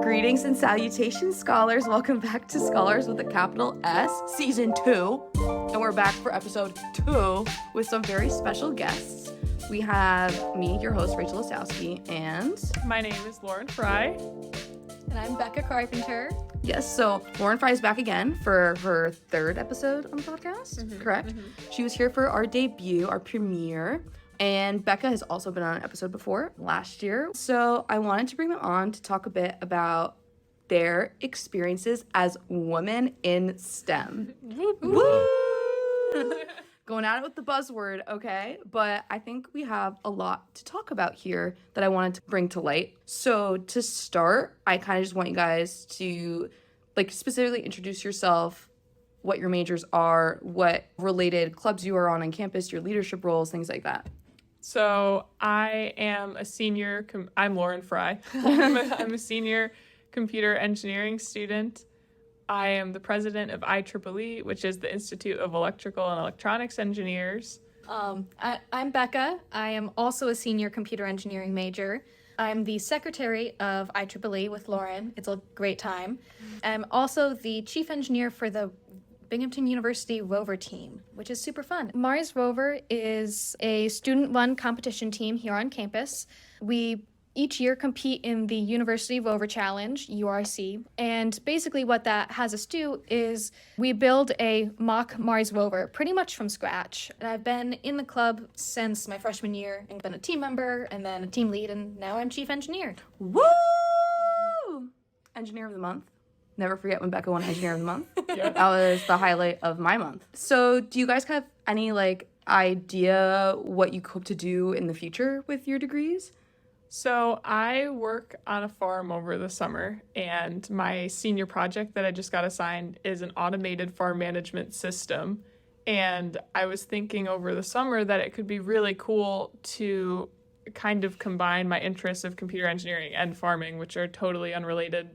Greetings and salutations, scholars. Welcome back to Scholars with a capital S, Season 2. And we're back for Episode 2 with some very special guests. We have me, your host, Rachel Ostowski, and... My name is Frye. And I'm Becca Carpenter. Yes, so Lauren Frye is back again for her third episode on the podcast, correct? She was here for our debut, our premiere. And Becca has also been on an episode before, last year. So I wanted to bring them on to talk a bit about their experiences as women in STEM. Woo! Going at it with the buzzword, okay? But I think we have a lot to talk about here that I wanted to bring to light. So to start, I kind of just want you guys to specifically introduce yourself, what your majors are, what related clubs you are on campus, your leadership roles, things like that. So I am a senior, I'm Lauren Frye. I'm a senior computer engineering student. I am the president of IEEE, which is the Institute of Electrical and Electronics Engineers. I'm Becca. I am also a senior computer engineering major. I'm the secretary of IEEE with Lauren. It's a great time. I'm also the chief engineer for the Binghamton University Rover team, which is super fun. Mars Rover is a student-run competition team here on campus. We each year compete in the University Rover Challenge, URC, and basically what that has us do is we build a mock Mars Rover pretty much from scratch. And I've been in the club since my freshman year and been a team member and then a team lead, and now I'm chief engineer. Woo! Engineer of the month. Never forget when Becca won Engineer of the Month. Yeah. That was the highlight of my month. So do you guys have any idea what you hope to do in the future with your degrees? So I work on a farm over the summer, and my senior project that I just got assigned is an automated farm management system. And I was thinking over the summer that it could be really cool to kind of combine my interests of computer engineering and farming, which are totally unrelated,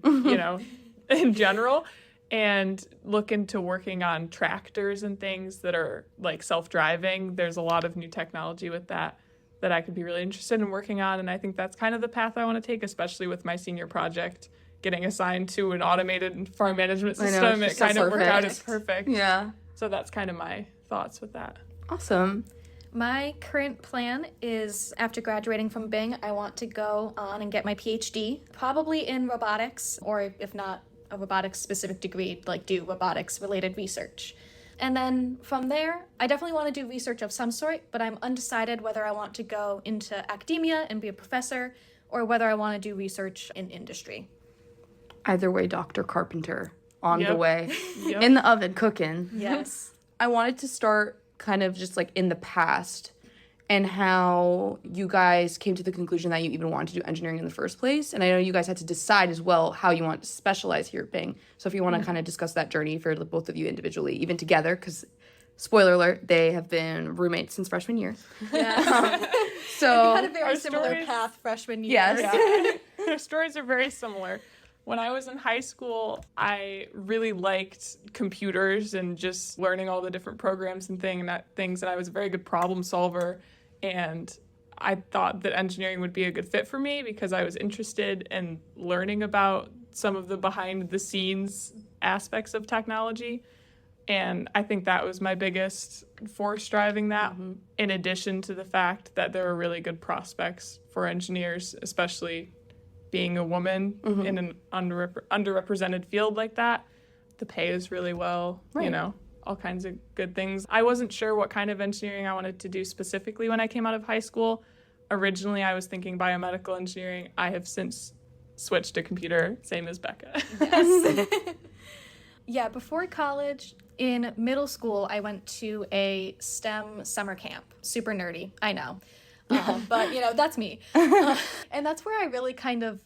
in general, and look into working on tractors and things that are self-driving. There's a lot of new technology with that I could be really interested in working on, and I think that's kind of the path I want to take, especially with my senior project getting assigned to an automated farm management system. It kind of worked out as perfect. Yeah. So that's kind of my thoughts with that. Awesome. My current plan is, after graduating from Bing, I want to go on and get my PhD, probably in robotics, or if not a robotics-specific degree, do robotics-related research. And then from there, I definitely want to do research of some sort, but I'm undecided whether I want to go into academia and be a professor, or whether I want to do research in industry. Either way, Dr. Carpenter on the way. Yep. In the oven, cooking. Yes. I wanted to start kind of just in the past and how you guys came to the conclusion that you even wanted to do engineering in the first place. And I know you guys had to decide as well how you want to specialize here at Bing. So if you want to kind of discuss that journey for both of you individually, even together, because spoiler alert, they have been roommates since freshman year. Yeah. So we had a very similar stories- path freshman year. Yes. Our stories are very similar. When I was in high school, I really liked computers and just learning all the different programs and things, and I was a very good problem solver. And I thought that engineering would be a good fit for me because I was interested in learning about some of the behind-the-scenes aspects of technology. And I think that was my biggest force driving that, in addition to the fact that there were really good prospects for engineers, especially being a woman in an underrepresented field like that. The pay is really well, all kinds of good things. I wasn't sure what kind of engineering I wanted to do specifically when I came out of high school. Originally, I was thinking biomedical engineering. I have since switched to computer, same as Becca. Yes. Yeah, before college, in middle school, I went to a STEM summer camp. Super nerdy, I know. But, that's me. And that's where I really kind of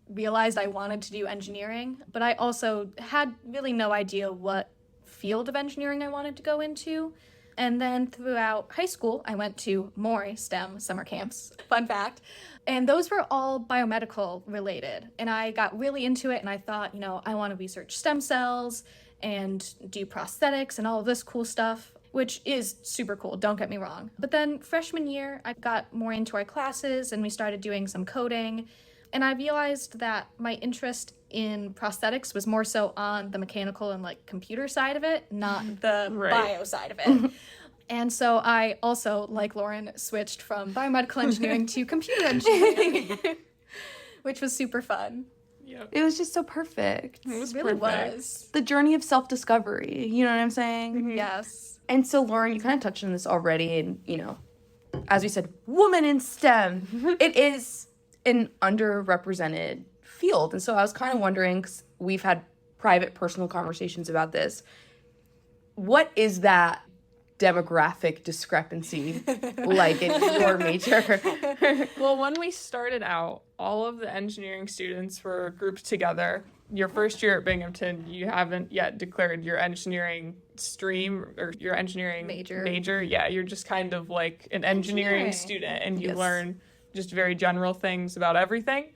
realized I wanted to do engineering. But I also had really no idea what field of engineering I wanted to go into. And then throughout high school, I went to more STEM summer camps, fun fact. And those were all biomedical related. And I got really into it, and I thought, I want to research stem cells and do prosthetics and all of this cool stuff, which is super cool, don't get me wrong. But then freshman year, I got more into our classes, and we started doing some coding. And I realized that my interest in prosthetics was more so on the mechanical and like computer side of it, not the Right. bio side of it. And so I also, like Lauren, switched from biomedical engineering to computer engineering, which was super fun. Yep. It was just so perfect. It was It really perfect. was. The journey of self-discovery, you know what I'm saying? Yes. And so, Lauren, you kind of touched on this already, and, you know, as we said, woman in STEM, it is an underrepresented field. And so I was kind of wondering, 'cause we've had private, personal conversations about this, what is that demographic discrepancy like in your major? Well, when we started out, all of the engineering students were grouped together. Your first year at Binghamton, you haven't yet declared your engineering stream or your engineering Major. Yeah, you're just kind of like an engineering student, and you Yes. learn just very general things about everything.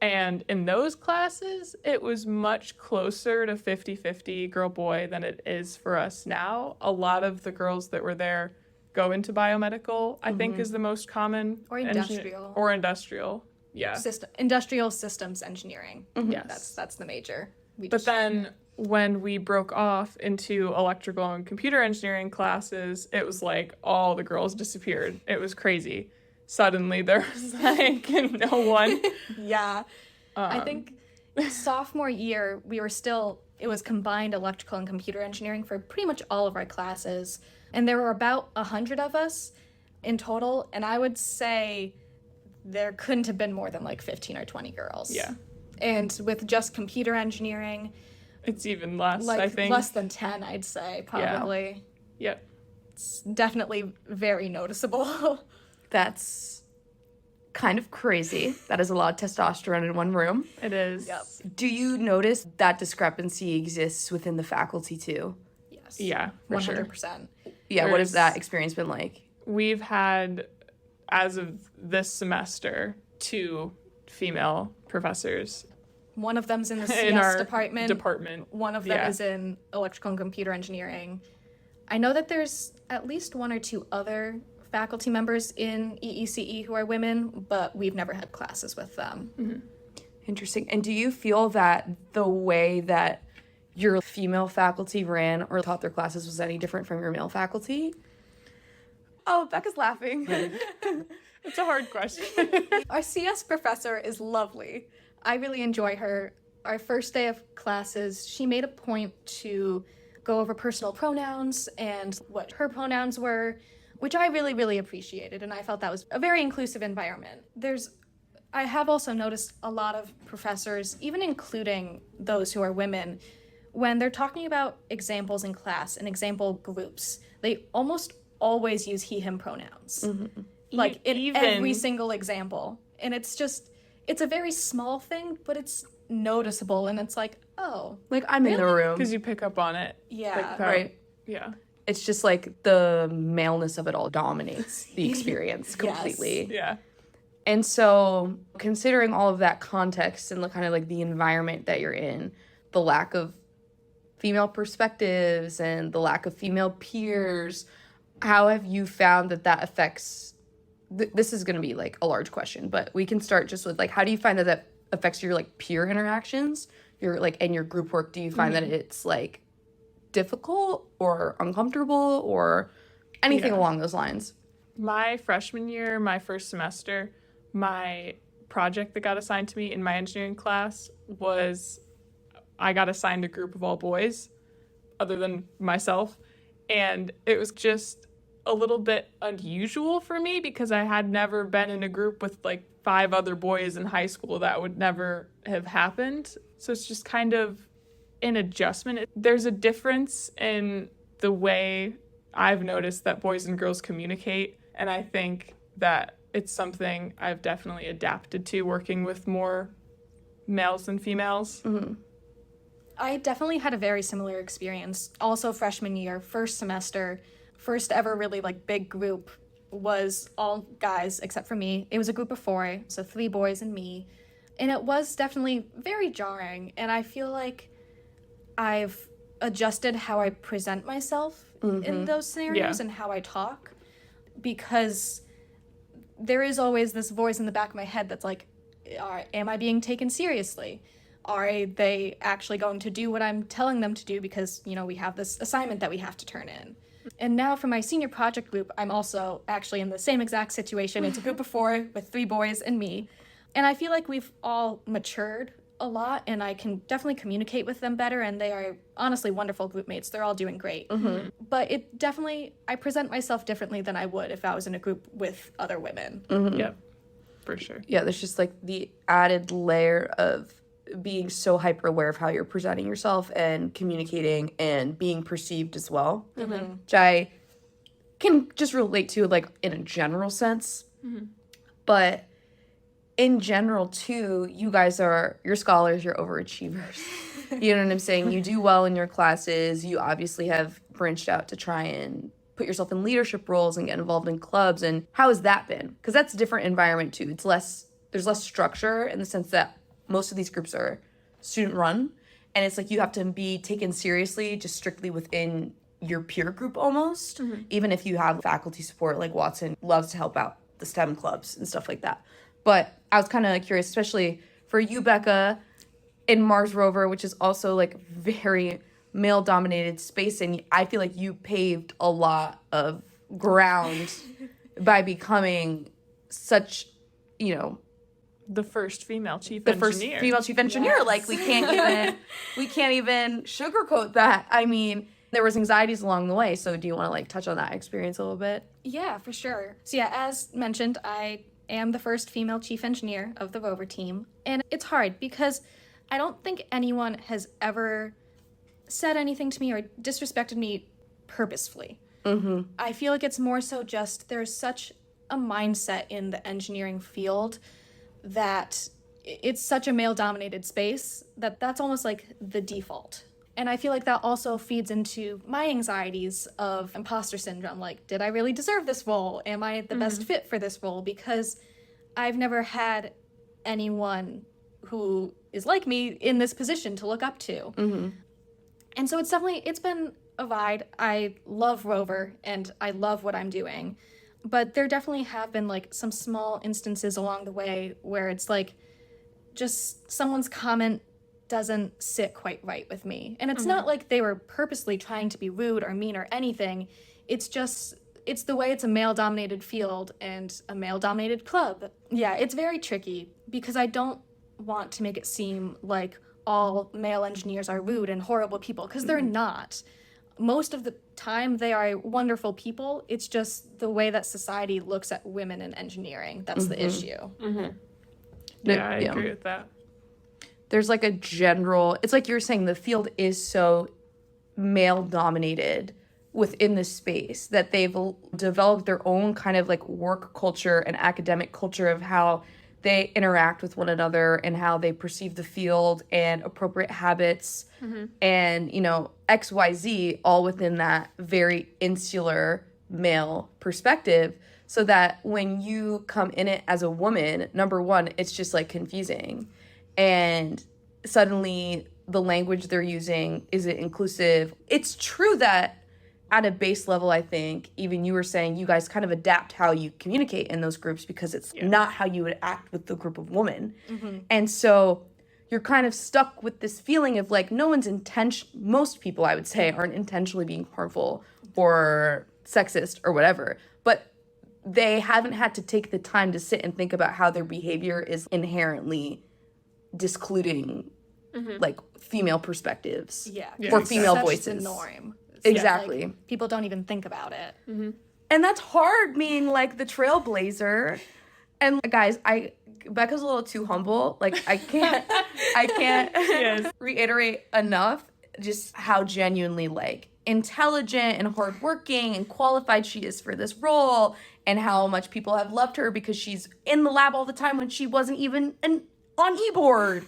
And in those classes, it was much closer to 50-50 girl-boy than it is for us now. A lot of the girls that were there go into biomedical, I think is the most common. Or industrial. Or industrial, yeah. Industrial systems engineering. Yes. That's the major. But then when we broke off into electrical and computer engineering classes, it was like all the girls disappeared. It was crazy. Suddenly there was like no one. Yeah. I think sophomore year, it was combined electrical and computer engineering for pretty much all of our classes. And there were about 100 of us in total. And I would say there couldn't have been more than like 15 or 20 girls. Yeah. And with just computer engineering, It's even less, like I think. less than 10, I'd say, probably. Yep. It's definitely very noticeable. That's kind of crazy. That is a lot of testosterone in one room. It is. Yep. Do you notice that discrepancy exists within the faculty too? Yes. Yeah, for 100%. sure. Yeah, what has There's- that experience been like? We've had, as of this semester, 2 female professors One of them's in the in CS our department. One of them Yeah. is in electrical and computer engineering. I know that there's at least 1 or 2 other faculty members in EECE who are women, but we've never had classes with them. Interesting. And do you feel that the way that your female faculty ran or taught their classes was any different from your male faculty? Oh, Becca's laughing. It's a hard question. Our CS professor is lovely. I really enjoy her. Our first day of classes, she made a point to go over personal pronouns and what her pronouns were, which I really, really appreciated, and I felt that was a very inclusive environment. I have also noticed a lot of professors, even including those who are women, when they're talking about examples in class and example groups, they almost always use he, him pronouns. Like in every single example. And it's a very small thing, but it's noticeable, and it's like, oh. Like, I'm in the room. Because you pick up on it. Yeah. Like that. Right. Yeah. It's just like the maleness of it all dominates the experience completely. Yeah. And so, considering all of that context and the kind of like the environment that you're in, the lack of female perspectives and the lack of female peers, how have you found that affects? This is going to be like a large question, but we can start just with like, how do you find that affects your like peer interactions, your like and your group work? Do you find that it's like difficult or uncomfortable or anything along those lines? My freshman year, my first semester, my project that got assigned to me in my engineering class was I got assigned a group of all boys other than myself. And it was just a little bit unusual for me because I had never been in a group with like 5 other boys in high school. That would never have happened. So it's just kind of an adjustment. There's a difference in the way I've noticed that boys and girls communicate. And I think that it's something I've definitely adapted to working with more males than females. Mm-hmm. I definitely had a very similar experience. Also freshman year, first semester, first ever really like big group was all guys except for me. It was a group of 4, so 3 boys and me. And it was definitely very jarring. And I feel like I've adjusted how I present myself in those scenarios and how I talk, because there is always this voice in the back of my head that's like, Am I being taken seriously? Are they actually going to do what I'm telling them to do because, we have this assignment that we have to turn in? And now for my senior project group, I'm also actually in the same exact situation. It's a group of 4 with 3 boys and me. And I feel like we've all matured a lot, and I can definitely communicate with them better, and they are honestly wonderful group mates. They're all doing great. Mm-hmm. But I present myself differently than I would if I was in a group with other women. Mm-hmm. Yeah, for sure. Yeah, there's just like the added layer of being so hyper aware of how you're presenting yourself and communicating and being perceived as well, which I can just relate to like in a general sense. Mm-hmm. But in general too, you guys you're scholars, you're overachievers. You know what I'm saying? You do well in your classes. You obviously have branched out to try and put yourself in leadership roles and get involved in clubs. And how has that been? Because that's a different environment too. There's less structure in the sense that most of these groups are student run, and it's like you have to be taken seriously just strictly within your peer group almost, even if you have faculty support. Like Watson loves to help out the STEM clubs and stuff like that. But I was kind of curious, especially for you, Becca, in Mars Rover, which is also like very male dominated space, and I feel like you paved a lot of ground by becoming such, the first female chief engineer. First female chief engineer. Yes. Like we can't even sugarcoat that. I mean, there was anxieties along the way. So do you want to like touch on that experience a little bit? Yeah, for sure. So yeah, as mentioned, I am the first female chief engineer of the Rover team. And it's hard because I don't think anyone has ever said anything to me or disrespected me purposefully. Mm-hmm. I feel like it's more so just there's such a mindset in the engineering field that it's such a male-dominated space that's almost like the default. And I feel like that also feeds into my anxieties of imposter syndrome. Like, did I really deserve this role? Am I the best fit for this role? Because I've never had anyone who is like me in this position to look up to. Mm-hmm. And so it's been a ride. I love Rover, and I love what I'm doing. But there definitely have been, like, some small instances along the way where it's, like, just someone's comment doesn't sit quite right with me. And it's not like they were purposely trying to be rude or mean or anything. It's the way it's a male-dominated field and a male-dominated club. Yeah, it's very tricky because I don't want to make it seem like all male engineers are rude and horrible people, because they're not. Most of the time, they are wonderful people. It's just the way that society looks at women in engineering. That's the issue. Mm-hmm. Yeah, I agree with that. There's like a general, it's like you're saying, the field is so male-dominated within this space that they've developed their own kind of like work culture and academic culture of how they interact with one another and how they perceive the field and appropriate habits and, XYZ, all within that very insular male perspective, so that when you come in it as a woman, number one, it's just like confusing. And suddenly the language they're using, is it inclusive? It's true that at a base level, I think, even you were saying you guys kind of adapt how you communicate in those groups because it's not how you would act with the group of women. Mm-hmm. And so you're kind of stuck with this feeling of like most people, I would say, aren't intentionally being harmful or sexist or whatever, but they haven't had to take the time to sit and think about how their behavior is inherently discluding like female perspectives or female voices. The norm. Exactly. Yeah, like, people don't even think about it. Mm-hmm. And that's hard being like the trailblazer. And guys, Becca's a little too humble. Like I can't reiterate enough just how genuinely like intelligent and hardworking and qualified she is for this role, and how much people have loved her because she's in the lab all the time when she wasn't even on e-board.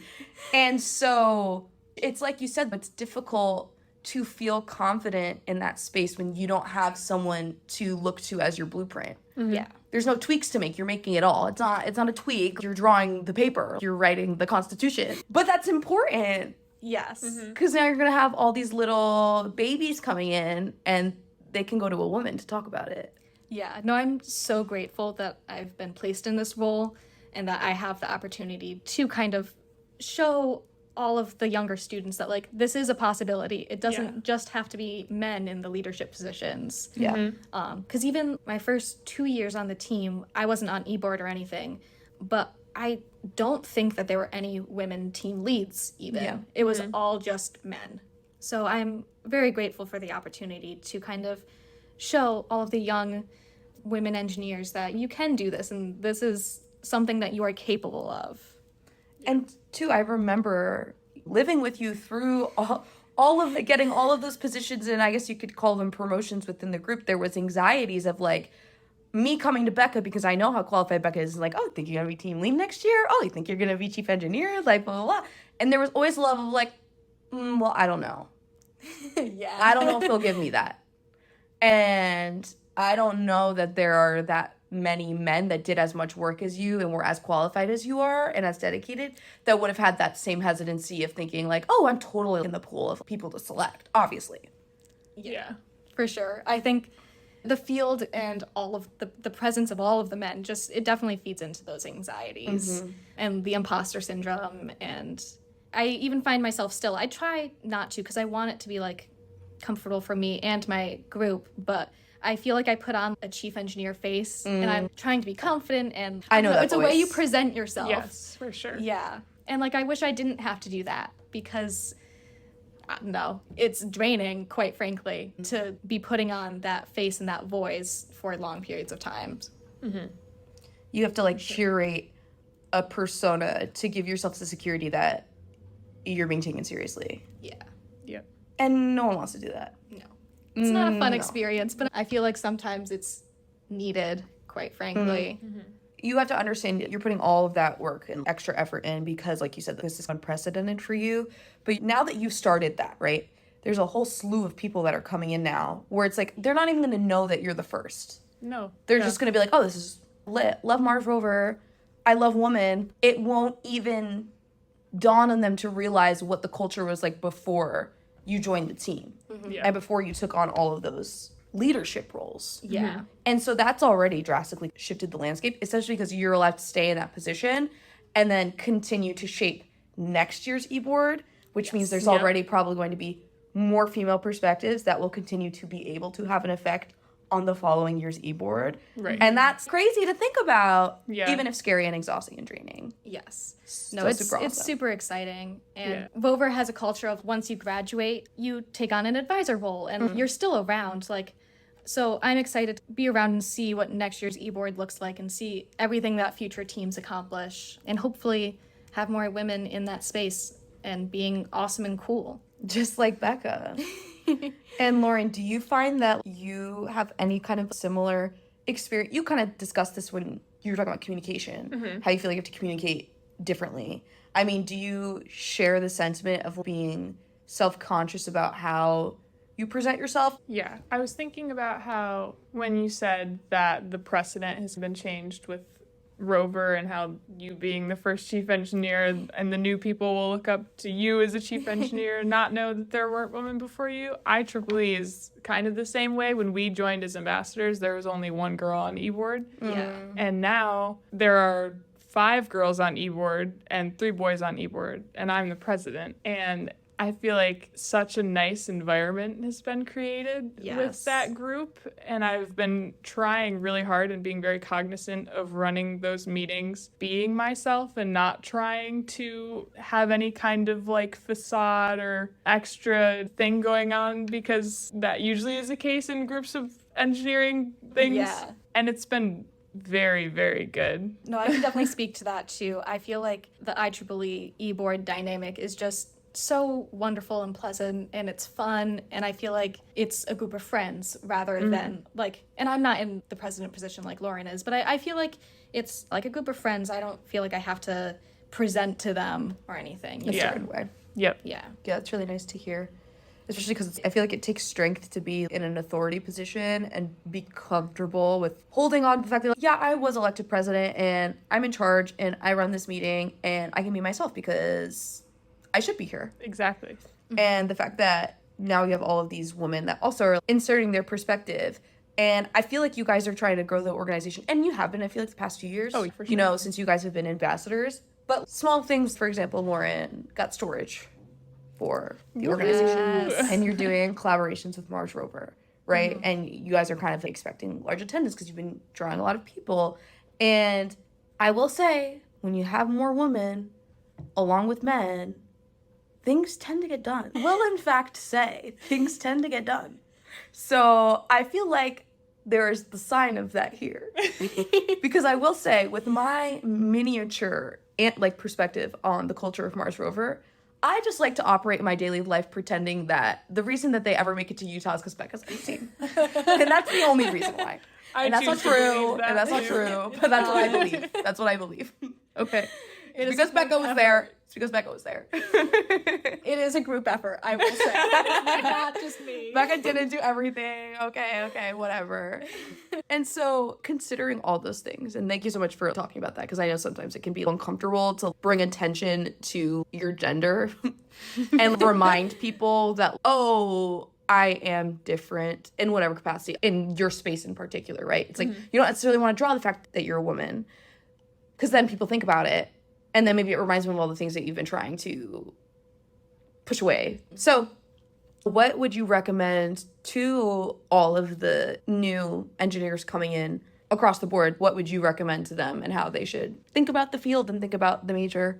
And so it's like you said, it's difficult to feel confident in that space when you don't have someone to look to as your blueprint. Mm-hmm. Yeah. There's no tweaks to make. You're making it all. It's not a tweak. You're drawing the paper. You're writing the Constitution. But that's important. Yes. Because now you're going to have all these little babies coming in and they can go to a woman to talk about it. Yeah. No, I'm so grateful that I've been placed in this role. and that I have the opportunity to kind of show all of the younger students that, like, this is a possibility. It doesn't just have to be men in the leadership positions. Yeah. Because even my first 2 years on the team, I wasn't on e-board or anything, but I don't think that there were any women team leads even. Yeah. It was all just men. So I'm very grateful for the opportunity to kind of show all of the young women engineers that you can do this, and this is something that you are capable of. And too, I remember living with you through all of the, getting all of those positions, and I guess you could call them promotions within the group. There was anxieties of like me coming to Becca because I know how qualified Becca is. Like, oh, think you're gonna be team lead next year? Oh, you think you're gonna be chief engineer? Like, blah blah blah. And there was always a level of like, well, I don't know. Yeah. I don't know if he'll give me that. And I don't know that there are that many men that did as much work as you and were as qualified as you are and as dedicated that would have had that same hesitancy of thinking like, oh, I'm totally in the pool of people to select, obviously. Yeah. For sure. I think the field and all of the presence of all of the men just, it definitely feeds into those anxieties and the imposter syndrome. And I even find myself still, I try not to because I want it to be like comfortable for me and my group, but I feel like I put on a chief engineer face and I'm trying to be confident, and I know that it's voice. a way you present yourself. Yes, for sure. Yeah. And like I wish I didn't have to do that because no, it's draining, quite frankly, to be putting on that face and that voice for long periods of time. You have to like curate a persona to give yourself the security that you're being taken seriously. Yeah. Yep. And no one wants to do that. No. It's not a fun No. experience, but I feel like sometimes it's needed, quite frankly. You have to understand that you're putting all of that work and extra effort in because, like you said, this is unprecedented for you. But now that you've started that, right, there's a whole slew of people that are coming in now where it's like they're not even going to know that you're the first. No. They're just going to be like, oh, this is lit. Love Mars Rover. I love woman. It won't even dawn on them to realize what the culture was like before you joined the team and before you took on all of those leadership roles. Yeah. And so that's already drastically shifted the landscape, especially because you're allowed to stay in that position and then continue to shape next year's e-board, which means there's already probably going to be more female perspectives that will continue to be able to have an effect on the following year's e-board. Right. And that's crazy to think about, Yeah. even if scary and exhausting and draining. Yes. So No, it's super awesome. it's super exciting. And Yeah. Rover has a culture of once you graduate, you take on an advisor role and you're still around. Like, so I'm excited to be around and see what next year's e-board looks like and see everything that future teams accomplish and hopefully have more women in that space and being awesome and cool. Just like Becca. And Lauren, do you find that you have any kind of similar experience? You kind of discussed this when you were talking about communication, how you feel like you have to communicate differently. I mean, do you share the sentiment of being self-conscious about how you present yourself? Yeah, I was thinking about how when you said that the precedent has been changed with Rover and how you being the first chief engineer and the new people will look up to you as a chief engineer and not know that there weren't women before you. IEEE is kind of the same way. When we joined as ambassadors, there was only one girl on e-board. Yeah. And now there are 5 girls on e-board and 3 boys on e-board, and I'm the president. And I feel like such a nice environment has been created Yes. with that group, and I've been trying really hard and being very cognizant of running those meetings, being myself and not trying to have any kind of like facade or extra thing going on, because that usually is the case in groups of engineering things. Yeah. And it's been very, very good. No, I can definitely speak to that too. I feel like the IEEE e-board dynamic is just so wonderful and pleasant, and it's fun, and I feel like it's a group of friends rather than like, and I'm not in the president position like Lauren is, but I feel like it's like a group of friends. I don't feel like I have to present to them or anything. A Yeah. certain way. Yep. Yeah. Yeah, it's really nice to hear. Especially because I feel like it takes strength to be in an authority position and be comfortable with holding on to the fact that, like, yeah, I was elected president and I'm in charge and I run this meeting and I can be myself because I should be here. Exactly. And the fact that now you have all of these women that also are inserting their perspective And I feel like you guys are trying to grow the organization. And you have been, I feel like, the past few years. Oh, for sure. You know, since you guys have been ambassadors. But small things, for example, Lauren got storage for the organization. Yes. And you're doing collaborations with Mars Rover, right? And you guys are kind of expecting large attendance because you've been drawing a lot of people. And I will say, when you have more women along with men, things tend to get done. Will, in fact, say things tend to get done. So I feel like there is the sign of that here. Because I will say, with my miniature perspective on the culture of Mars Rover, I just like to operate my daily life pretending that the reason that they ever make it to Utah is because Becca's on the team. And that's the only reason why. And that's not true. And that's not true. But that's what I believe. That's what I believe. Okay. It's because Becca was there. It's because Becca was there. It is a group effort, I will say. Not just me. Becca didn't do everything. Okay, whatever. And so, considering all those things, and thank you so much for talking about that, because I know sometimes it can be uncomfortable to bring attention to your gender and remind people that, oh, I am different in whatever capacity, in your space in particular, right? It's like, you don't necessarily want to draw the fact that you're a woman, because then people think about it. And then maybe it reminds them of all the things that you've been trying to push away. So what would you recommend to all of the new engineers coming in across the board? What would you recommend to them and how they should think about the field and think about the major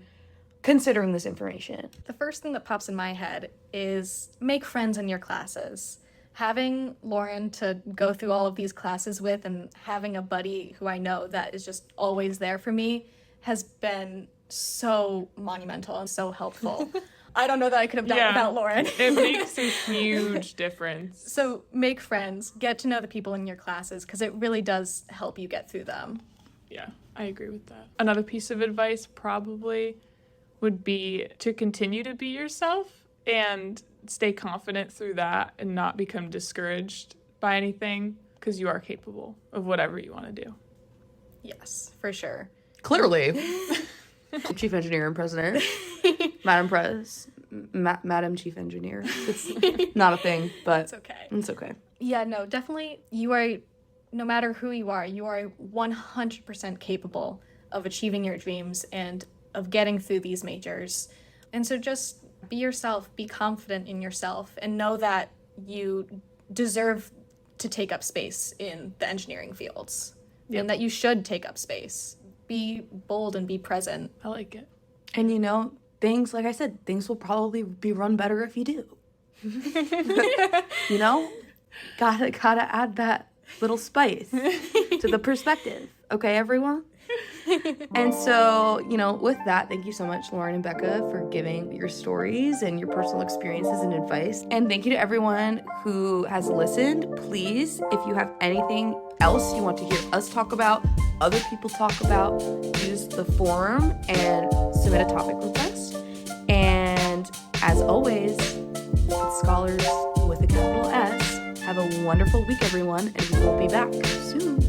considering this information? The first thing that pops in my head is make friends in your classes. Having Lauren to go through all of these classes with and having a buddy who I know that is just always there for me has been so monumental and so helpful. I don't know that I could have done it without Lauren. It makes a huge difference. So make friends, get to know the people in your classes, because it really does help you get through them. Yeah, I agree with that. Another piece of advice probably would be to continue to be yourself and stay confident through that and not become discouraged by anything, because you are capable of whatever you want to do. Yes, for sure. Clearly. Chief Engineer and President. Madam Prez. Madam Chief Engineer. It's not a thing, but It's okay. It's okay. Yeah, no, definitely you are, no matter who you are 100% capable of achieving your dreams and of getting through these majors. And so just be yourself, be confident in yourself, and know that you deserve to take up space in the engineering fields. Yep. And that you should take up space. Be bold and be present. I like it. And you know, things, like I said, things will probably be run better if you do. You know? Gotta add that little spice to the perspective. Okay, everyone? And so, you know, with that, thank you so much, Lauren and Becca, for giving your stories and your personal experiences and advice. And thank you to everyone who has listened. Please, if you have anything else you want to hear us talk about, other people talk about, use the forum and submit a topic request. And as always, it's Scholars with a capital S. Have a wonderful week, everyone, and we will be back soon.